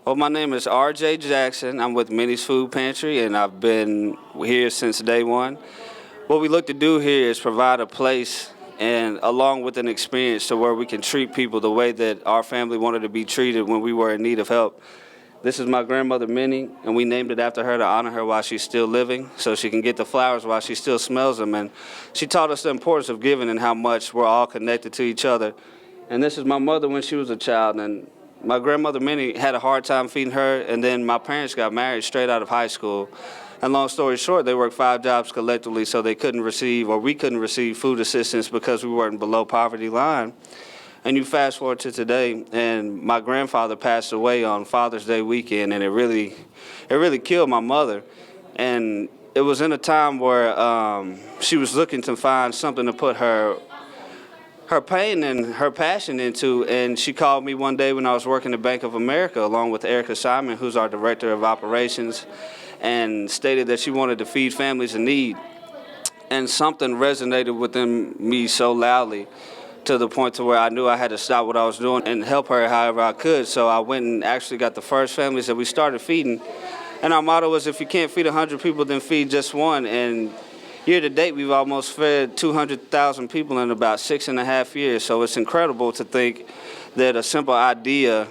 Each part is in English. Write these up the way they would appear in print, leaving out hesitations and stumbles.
Well, my name is R.J. Jackson. I'm with Minnie's Food Pantry, and I've been here since day one. What we look to do here is provide a place and along with an experience to where we can treat people the way that our family wanted to be treated when we were in need of help. This is my grandmother, Minnie, and we named it after her to honor her while she's still living so she can get the flowers while she still smells them. And she taught us the importance of giving and how much we're all connected to each other. And this is my mother when she was a child. And my grandmother, Minnie, had a hard time feeding her, and then my parents got married straight out of high school. And long story short, they worked 5 jobs collectively so they couldn't receive, or we couldn't receive, food assistance because we weren't below poverty line. And you fast forward to today, and my grandfather passed away on Father's Day weekend, and it really killed my mother. And it was in a time where she was looking to find something to put her pain and her passion into, and she called me one day when I was working at Bank of America along with Erica Simon, who's our Director of Operations, and stated that she wanted to feed families in need. And something resonated within me so loudly to the point to where I knew I had to stop what I was doing and help her however I could. So I went and actually got the first families that we started feeding. And our motto was, if you can't feed 100 people, then feed just one. And year to date, we've almost fed 200,000 people in about 6.5 years. So it's incredible to think that a simple idea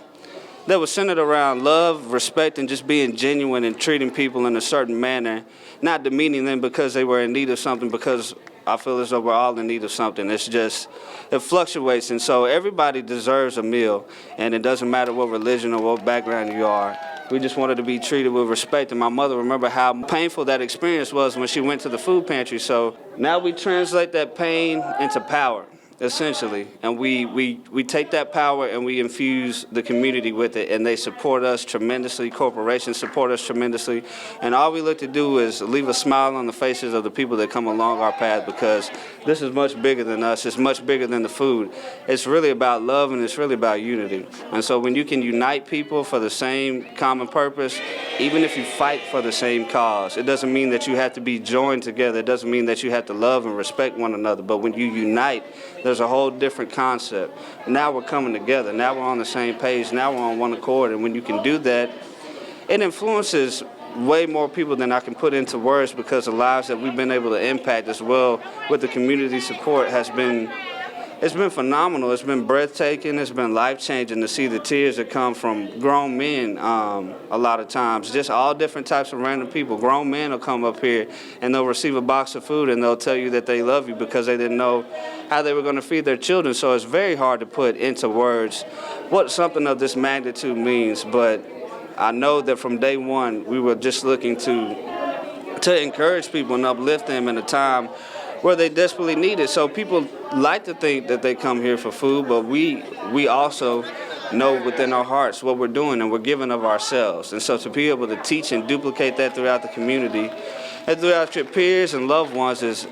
that was centered around love, respect, and just being genuine and treating people in a certain manner, not demeaning them because they were in need of something, because I feel as though we're all in need of something. It's just, it fluctuates, and so everybody deserves a meal, and it doesn't matter what religion or what background you are. We just wanted to be treated with respect, and my mother remembered how painful that experience was when she went to the food pantry. So now we translate that pain into power, essentially, and we take that power and we infuse the community with it, and they support us tremendously. Corporations support us tremendously, and all we look to do is leave a smile on the faces of the people that come along our path, because this is much bigger than us. It's much bigger than the food. It's really about love, and it's really about unity. And so when you can unite people for the same common purpose, even if you fight for the same cause, it doesn't mean that you have to be joined together. It doesn't mean that you have to love and respect one another, but when you unite, there's a whole different concept. Now we're coming together. Now we're on the same page. Now we're on one accord. And when you can do that, it influences way more people than I can put into words, because the lives that we've been able to impact as well with the community support has been, it's been phenomenal. It's been breathtaking. It's been life-changing to see the tears that come from grown men a lot of times. Just all different types of random people. Grown men will come up here and they'll receive a box of food and they'll tell you that they love you because they didn't know how they were going to feed their children. So it's very hard to put into words what something of this magnitude means. But I know that from day one, we were just looking to encourage people and uplift them in a time where they desperately need it. So people like to think that they come here for food, but we also know within our hearts what we're doing, and we're giving of ourselves. And so to be able to teach and duplicate that throughout the community and throughout your peers and loved ones is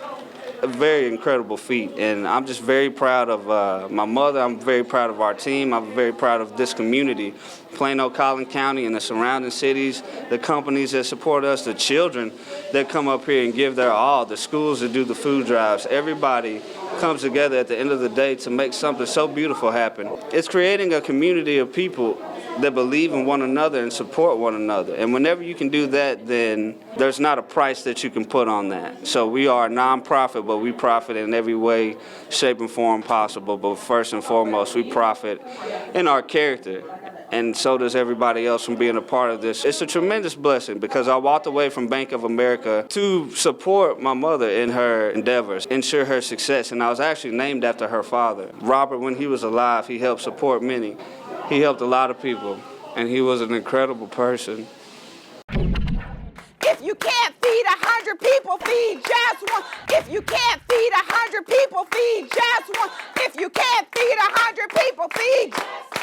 a very incredible feat. And I'm just very proud of my mother. I'm very proud of our team. I'm very proud of this community, Plano, Collin County, and the surrounding cities, the companies that support us, the children that come up here and give their all, the schools that do the food drives. Everybody comes together at the end of the day to make something so beautiful happen. It's creating a community of people that believe in one another and support one another. And whenever you can do that, then there's not a price that you can put on that. So we are a nonprofit, but we profit in every way, shape, and form possible. But first and foremost, we profit in our character. And so does everybody else from being a part of this. It's a tremendous blessing, because I walked away from Bank of America to support my mother in her endeavors, ensure her success. And I was actually named after her father. Robert, when he was alive, he helped support many. He helped a lot of people, and he was an incredible person. If you can't feed 100 people, feed just one. If you can't feed 100 people, feed just one. If you can't feed 100 people, feed just one.